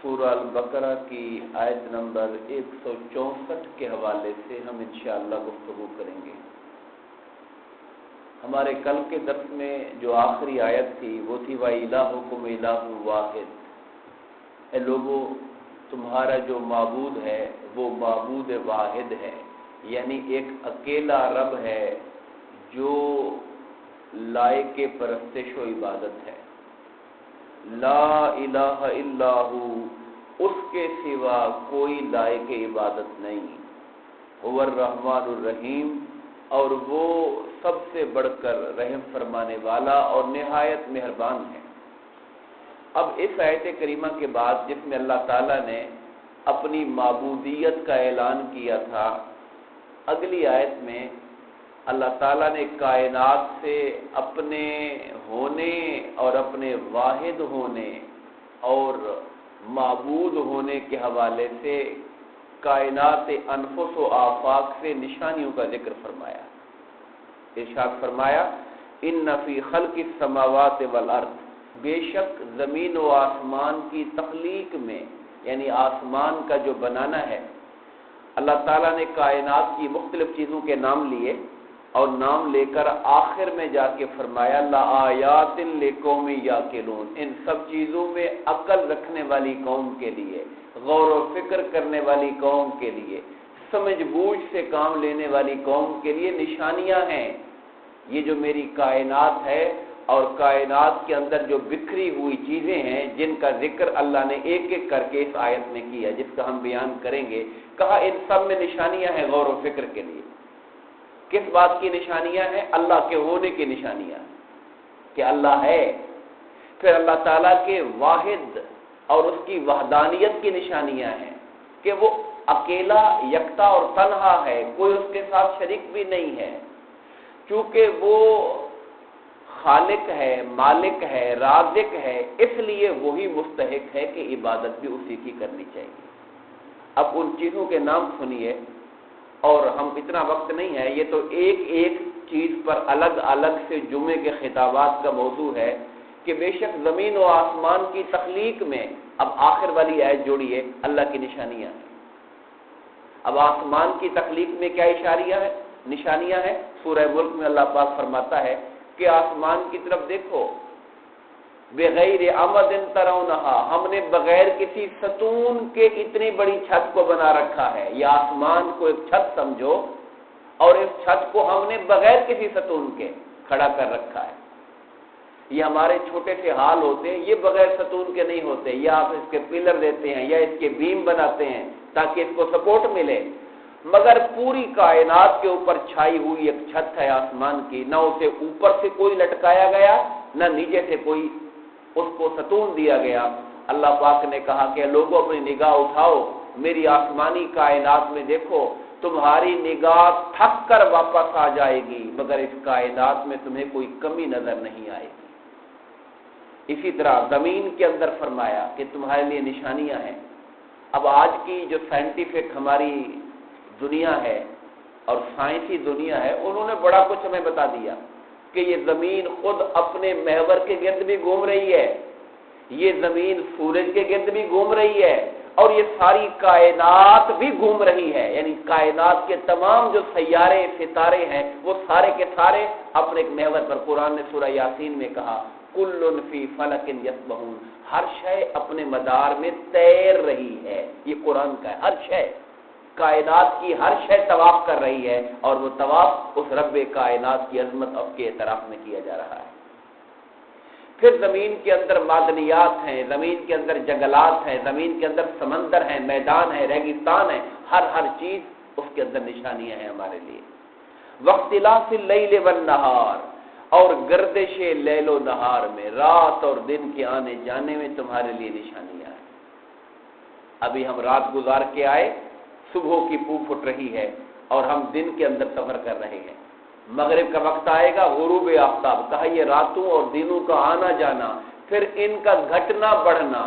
سورہ البقرہ کی آیت نمبر 164 کے حوالے سے ہم انشاءاللہ گفتگو کریں گے۔ ہمارے کل کے درس میں جو آخری آیت تھی وہ تھی وَإِلَٰهُكُمْ إِلَٰهٌ وَاحِدٌ، اے لوگو تمہارا جو معبود ہے وہ معبود واحد ہے، یعنی ایک اکیلا رب ہے جو لائق پرستش و عبادت ہے۔ لا الہ الا ہو، اس کے سوا کوئی لائق عبادت نہیں۔ هو الرحمن الرحیم، اور وہ سب سے بڑھ کر رحم فرمانے والا اور نہایت مہربان ہے۔ اب اس آیت کریمہ کے بعد جس میں اللہ تعالیٰ نے اپنی معبودیت کا اعلان کیا تھا، اگلی آیت میں اللہ تعالیٰ نے کائنات سے اپنے ہونے اور اپنے واحد ہونے اور معبود ہونے کے حوالے سے کائنات انفس و آفاق سے نشانیوں کا ذکر فرمایا۔ ارشاد فرمایا ان فی خلق السماوات والارض، بے شک زمین و آسمان کی تخلیق میں، یعنی آسمان کا جو بنانا ہے، اللہ تعالیٰ نے کائنات کی مختلف چیزوں کے نام لیے اور نام لے کر آخر میں جا کے فرمایا لآیات لقوم یعقلون، ان سب چیزوں میں عقل رکھنے والی قوم کے لیے، غور و فکر کرنے والی قوم کے لیے، سمجھ بوجھ سے کام لینے والی قوم کے لیے نشانیاں ہیں۔ یہ جو میری کائنات ہے اور کائنات کے اندر جو بکھری ہوئی چیزیں ہیں جن کا ذکر اللہ نے ایک ایک کر کے اس آیت میں کیا، جس کا ہم بیان کریں گے، کہا ان سب میں نشانیاں ہیں غور و فکر کے لیے۔ کس بات کی نشانیاں ہیں؟ اللہ کے ہونے کی نشانیاں، کہ اللہ ہے۔ پھر اللہ تعالیٰ کے واحد اور اس کی وحدانیت کی نشانیاں ہیں کہ وہ اکیلا یکتا اور تنہا ہے، کوئی اس کے ساتھ شریک بھی نہیں ہے۔ چونکہ وہ خالق ہے، مالک ہے، رازق ہے، اس لیے وہی مستحق ہے کہ عبادت بھی اسی کی کرنی چاہیے۔ اب ان چیزوں کے نام سنیے، اور ہم اتنا وقت نہیں ہے، یہ تو ایک ایک چیز پر الگ الگ سے جمعے کے خطابات کا موضوع ہے کہ بے شک زمین و آسمان کی تخلیق میں، اب آخر والی آیت جوڑیے، اللہ کی نشانیاں ہیں۔ اب آسمان کی تخلیق میں کیا نشانیاں ہیں؟ سورہ ملک میں اللہ پاک فرماتا ہے کہ آسمان کی طرف دیکھو، بغیر عمد ترونہا، ہم نے بغیر کسی ستون کے اتنی بڑی چھت کو بنا رکھا ہے۔ یہ آسمان کو ایک چھت سمجھو، اور اس چھت کو ہم نے بغیر کسی ستون کے کھڑا کر رکھا ہے۔ یہ ہمارے چھوٹے سے حال ہوتے ہیں، یہ بغیر ستون کے نہیں ہوتے، یا آپ اس کے پلر دیتے ہیں یا اس کے بیم بناتے ہیں تاکہ اس کو سپورٹ ملے، مگر پوری کائنات کے اوپر چھائی ہوئی ایک چھت ہے آسمان کی، نہ اسے اوپر سے کوئی لٹکایا گیا نہ نیچے سے کوئی اس کو ستون دیا گیا۔ اللہ پاک نے کہا کہ لوگوں اپنی نگاہ اٹھاؤ، میری آسمانی کائنات میں دیکھو، تمہاری نگاہ تھک کر واپس آ جائے گی، مگر اس کائنات میں تمہیں کوئی کمی نظر نہیں آئے گی۔ اسی طرح زمین کے اندر فرمایا کہ تمہارے لیے نشانیاں ہیں۔ اب آج کی جو سائنٹیفک ہماری دنیا ہے اور سائنسی دنیا ہے، انہوں نے بڑا کچھ ہمیں بتا دیا کہ یہ زمین خود اپنے محور کے گرد بھی گھوم رہی ہے، یہ زمین سورج کے گرد بھی گھوم رہی ہے، اور یہ ساری کائنات بھی گھوم رہی ہے، یعنی کائنات کے تمام جو سیارے ستارے ہیں وہ سارے کے سارے اپنے ایک محور پر۔ قرآن نے سورہ یاسین میں کہا کل فی فلک یسبحون، ہر شے اپنے مدار میں تیر رہی ہے۔ یہ قرآن کا ہے، ہر شے، کائنات کی ہر شے طواف کر رہی ہے، اور وہ طواف اس رب کائنات کی عظمت کے اعتراف میں کیا جا رہا ہے۔ پھر زمین کے اندر معدنیات ہیں، زمین کے اندر جنگلات ہیں، زمین کے اندر سمندر ہیں، میدان ہیں، ریگستان ہیں، ہر چیز اس کے اندر نشانیاں ہیں ہمارے لیے۔ واختلاف اللیل والنہار، اور گردش لیل و نہار میں، رات اور دن کے آنے جانے میں تمہارے لیے نشانیاں ہیں۔ ابھی ہم رات گزار کے آئے، صبح کی پو پھٹ رہی ہے اور ہم دن کے اندر سفر کر رہے ہیں، مغرب کا وقت آئے گا، غروب آفتاب، کہا یہ راتوں اور دنوں کا آنا جانا، پھر ان کا گھٹنا بڑھنا،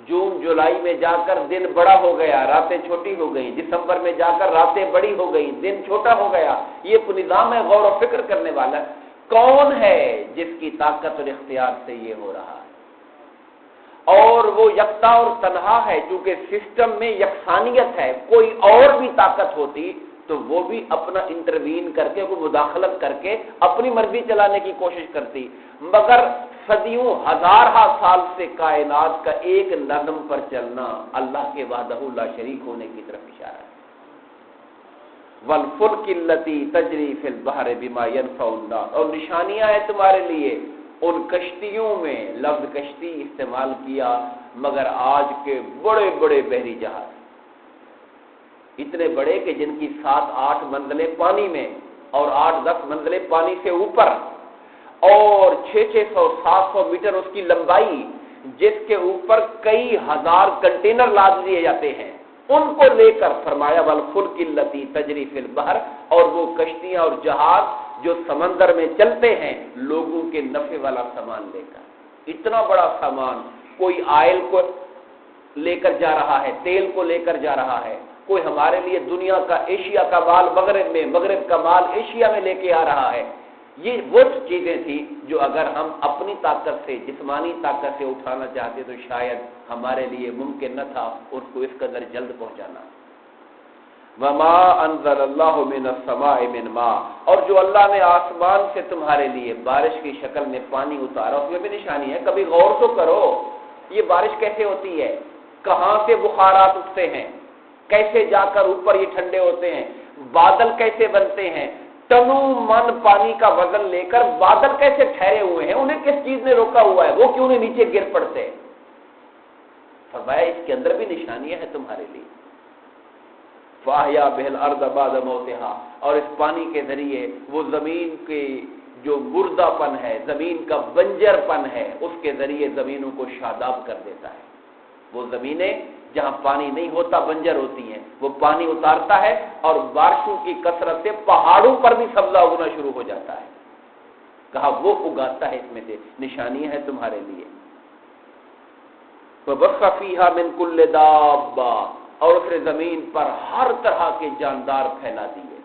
جون جولائی میں جا کر دن بڑا ہو گیا، راتیں چھوٹی ہو گئیں، دسمبر میں جا کر راتیں بڑی ہو گئی، دن چھوٹا ہو گیا۔ یہ نظام ہے غور و فکر کرنے والا۔ کون ہے جس کی طاقت اور اختیار سے یہ ہو رہا ہے؟ اور وہ یکتا اور تنہا ہے، چونکہ سسٹم میں یکسانیت ہے، کوئی اور بھی طاقت ہوتی تو وہ بھی اپنا انٹروین کر کے، وہ مداخلت کر کے اپنی مرضی چلانے کی کوشش کرتی، مگر صدیوں ہزارہ سال سے کائنات کا ایک نظم پر چلنا اللہ کے وحدہ لا شریک ہونے کی طرف اشارہ ہے۔ وَالْفُلْكِ الَّتِي تَجْرِي فِي الْبَحْرِ بِمَا يَنْفَعُ النَّاسَ، اور نشانیاں ہیں تمہارے لیے ان کشتیوں میں، لفظ کشتی استعمال کیا، مگر آج کے بڑے بڑے بحری جہاز، اتنے بڑے کہ جن کی 7-8 منزلیں پانی میں اور 8-10 منزلیں پانی سے اوپر، اور 600-700 میٹر اس کی لمبائی، جس کے اوپر کئی ہزار کنٹینر لاد دیے جاتے ہیں، ان کو لے کر فرمایا وَالْفُلْكِ الَّتِي تَجْرِي فِي الْبَحْرِ، اور وہ کشتیاں اور جہاز جو سمندر میں چلتے ہیں لوگوں کے نفع والا سامان لے کر، اتنا بڑا سامان، کوئی آئل کو لے کر جا رہا ہے، تیل کو لے کر جا رہا ہے، کوئی ہمارے لیے دنیا کا، ایشیا کا مال مغرب میں، مغرب کا مال ایشیا میں لے کے آ رہا ہے۔ یہ وہ چیزیں تھیں جو اگر ہم اپنی طاقت سے، جسمانی طاقت سے اٹھانا چاہتے تو شاید ہمارے لیے ممکن نہ تھا اس کو اس قدر جلد پہنچانا۔ وما انزل اللہ من السماء من ماء، اور جو اللہ نے آسمان سے تمہارے لیے بارش کی شکل میں پانی اتارا، اس میں بھی نشانی ہے، کبھی غور تو کرو یہ بارش کیسے ہوتی ہے، کہاں سے بخارات اٹھتے ہیں، کیسے جا کر اوپر یہ ٹھنڈے ہوتے ہیں، بادل کیسے بنتے ہیں، ٹنوں من پانی کا وزن لے کر بادل کیسے ٹھہرے ہوئے ہیں، انہیں کس چیز نے روکا ہوا ہے، وہ کیوں نہیں نیچے گر پڑتے؟ فرمایا اس کے اندر بھی نشانیاں ہیں تمہارے لیے۔ فَأَحْيَا بِهِ الْأَرْضَ بَعْدَ مَوْتِهَا، اور اس پانی کے ذریعے وہ زمین کے جو مردہ پن ہے، زمین کا بنجر پن ہے، اس کے ذریعے زمینوں کو شاداب کر دیتا ہے۔ وہ زمینیں جہاں پانی نہیں ہوتا بنجر ہوتی ہیں، وہ پانی اتارتا ہے اور بارشوں کی کثرت سے پہاڑوں پر بھی سبزہ اگنا شروع ہو جاتا ہے۔ کہا وہ اگاتا ہے، اس میں سے نشانی ہے تمہارے لیے۔ وَبَثَّ فِيهَا مِن كُلِّ دَابَّةٍ، اور اس نے زمین پر ہر طرح کے جاندار پھیلا دیے،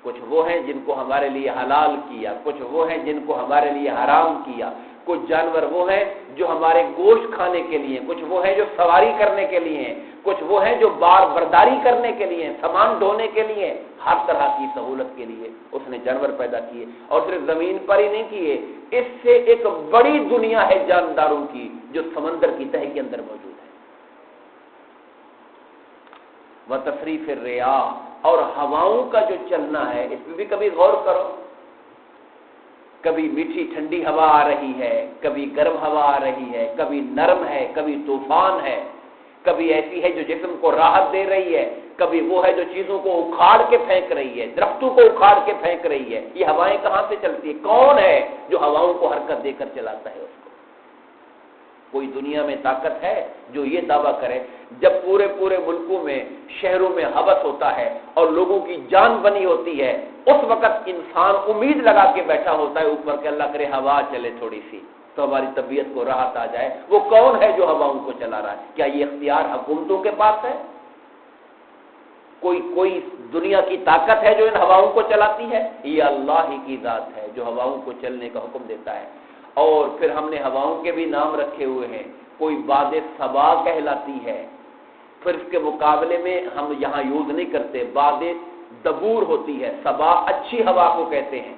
کچھ وہ ہیں جن کو ہمارے لیے حلال کیا، کچھ وہ ہیں جن کو ہمارے لیے حرام کیا، کچھ جانور وہ ہیں جو ہمارے گوشت کھانے کے لیے، کچھ وہ ہیں جو سواری کرنے کے لیے ہیں، کچھ وہ ہیں جو بار برداری کرنے کے لیے، سامان ڈھونے کے لیے، ہر طرح کی سہولت کے لیے اس نے جانور پیدا کیے۔ اور صرف زمین پر ہی نہیں کیے، اس سے ایک بڑی دنیا ہے جانداروں کی جو سمندر کی تہہ کے اندر موجود ہے۔ وتصریف الرياح، اور ہواؤں کا جو چلنا ہے، اس میں بھی کبھی غور کرو، کبھی میٹھی ٹھنڈی ہوا آ رہی ہے، کبھی گرم ہوا آ رہی ہے، کبھی نرم ہے، کبھی طوفان ہے، کبھی ایسی ہے جو جسم کو راحت دے رہی ہے، کبھی وہ ہے جو چیزوں کو اکھاڑ کے پھینک رہی ہے، درختوں کو اکھاڑ کے پھینک رہی ہے۔ یہ ہوائیں کہاں سے چلتی ہیں؟ کون ہے جو ہواؤں کو حرکت دے کر چلاتا ہے اس کو؟ کوئی دنیا میں طاقت ہے جو یہ دعویٰ کرے؟ جب پورے ملکوں میں، شہروں میں حبس ہوتا ہے اور لوگوں کی جان بنی ہوتی ہے، اس وقت انسان امید لگا کے بیٹھا ہوتا ہے اوپر کہ اللہ کرے ہوا چلے تھوڑی سی تو ہماری طبیعت کو راحت آ جائے۔ وہ کون ہے جو ہواؤں کو چلا رہا ہے؟ کیا یہ اختیار حکومتوں کے پاس ہے؟ کوئی دنیا کی طاقت ہے جو ان ہواؤں کو چلاتی ہے؟ یہ اللہ ہی کی ذات ہے جو ہواؤں کو چلنے کا حکم دیتا ہے۔ اور پھر ہم نے ہواؤں کے بھی نام رکھے ہوئے ہیں، کوئی باد صبا کہلاتی ہے، پھر اس کے مقابلے میں ہم یہاں یوز نہیں کرتے، باد دبور ہوتی ہے، صبا اچھی ہوا کو کہتے ہیں۔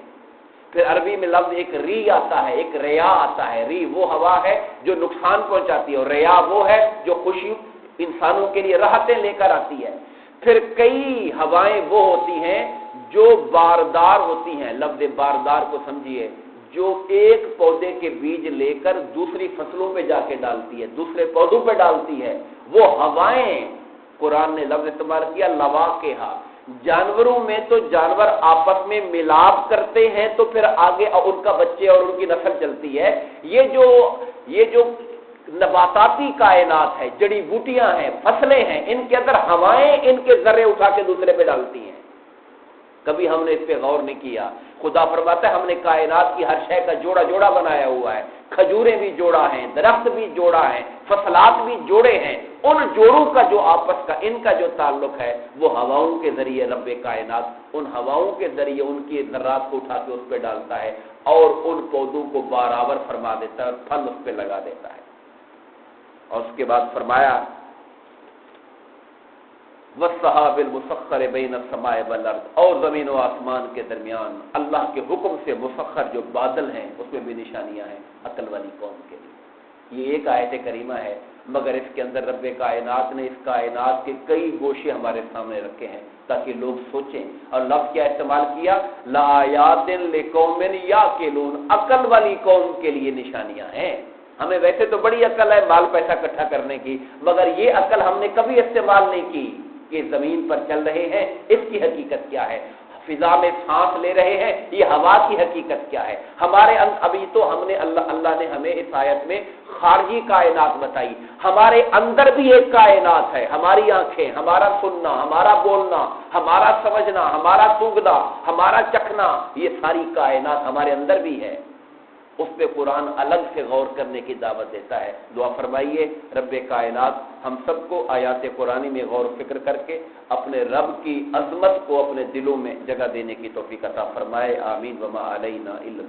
پھر عربی میں لفظ ایک ری آتا ہے، ایک ریا آتا ہے۔ ری وہ ہوا ہے جو نقصان پہنچاتی ہے، اور ریا وہ ہے جو خوشی انسانوں کے لیے راحتیں لے کر آتی ہے۔ پھر کئی ہوائیں وہ ہوتی ہیں جو باردار ہوتی ہیں، لفظ باردار کو سمجھیے، جو ایک پودے کے بیج لے کر دوسری فصلوں پہ جا کے ڈالتی ہے، دوسرے پودوں پہ ڈالتی ہے، وہ ہوائیں قرآن نے لفظ استعمال کیا لواقہا۔ جانوروں میں تو جانور آپس میں ملاپ کرتے ہیں تو پھر آگے ان کا بچے اور ان کی نسل چلتی ہے۔ یہ جو نباتاتی کائنات ہے، جڑی بوٹیاں ہیں، فصلیں ہیں، ان کے اندر ہوائیں ان کے ذرے اٹھا کے دوسرے پہ ڈالتی ہیں۔ کبھی ہم نے اس پہ غور نہیں کیا۔ خدا فرماتا ہے ہم نے کائنات کی ہر شے کا جوڑا جوڑا بنایا ہوا ہے، کھجوریں بھی جوڑا ہیں، درخت بھی جوڑا ہیں، فصلات بھی جوڑے ہیں۔ ان جوڑوں کا جو آپس کا ان کا جو تعلق ہے وہ ہواؤں کے ذریعے رب کائنات ان ہواؤں کے ذریعے ان کی ذرات کو اٹھا کے اس پہ ڈالتا ہے اور ان پودوں کو برابر فرما دیتا ہے اور پھل اس پہ لگا دیتا ہے۔ اور اس کے بعد فرمایا والسحاب المسخر بین السماء والارض، اور زمین و آسمان کے درمیان اللہ کے حکم سے مسخر جو بادل ہیں اس میں بھی نشانیاں ہیں عقل والی قوم کے لیے۔ یہ ایک آیت کریمہ ہے، مگر اس کے اندر رب کائنات نے اس کائنات کے کئی گوشے ہمارے سامنے رکھے ہیں تاکہ لوگ سوچیں، اور لفظ کیا استعمال کیا، لآیات لقوم یعقلون، عقل والی قوم کے لیے نشانیاں ہیں۔ ہمیں ویسے تو بڑی عقل ہے مال پیسہ اکٹھا کرنے کی، مگر یہ عقل ہم نے کبھی استعمال نہیں کی کہ زمین پر چل رہے ہیں اس کی حقیقت کیا ہے، فضا میں سانس لے رہے ہیں یہ ہوا کی حقیقت کیا ہے۔ ہمارے ابھی تو ہم نے اللہ نے ہمیں اس آیت میں خارجی کائنات بتائی، ہمارے اندر بھی ایک کائنات ہے، ہماری آنکھیں، ہمارا سننا، ہمارا بولنا، ہمارا سمجھنا، ہمارا سونگنا، ہمارا چکھنا، یہ ساری کائنات ہمارے اندر بھی ہے۔ اس پہ قرآن الگ سے غور کرنے کی دعوت دیتا ہے۔ دعا فرمائیے رب کائنات ہم سب کو آیات قرآنی میں غور و فکر کر کے اپنے رب کی عظمت کو اپنے دلوں میں جگہ دینے کی توفیق عطا فرمائے، آمین۔ وما علینا الا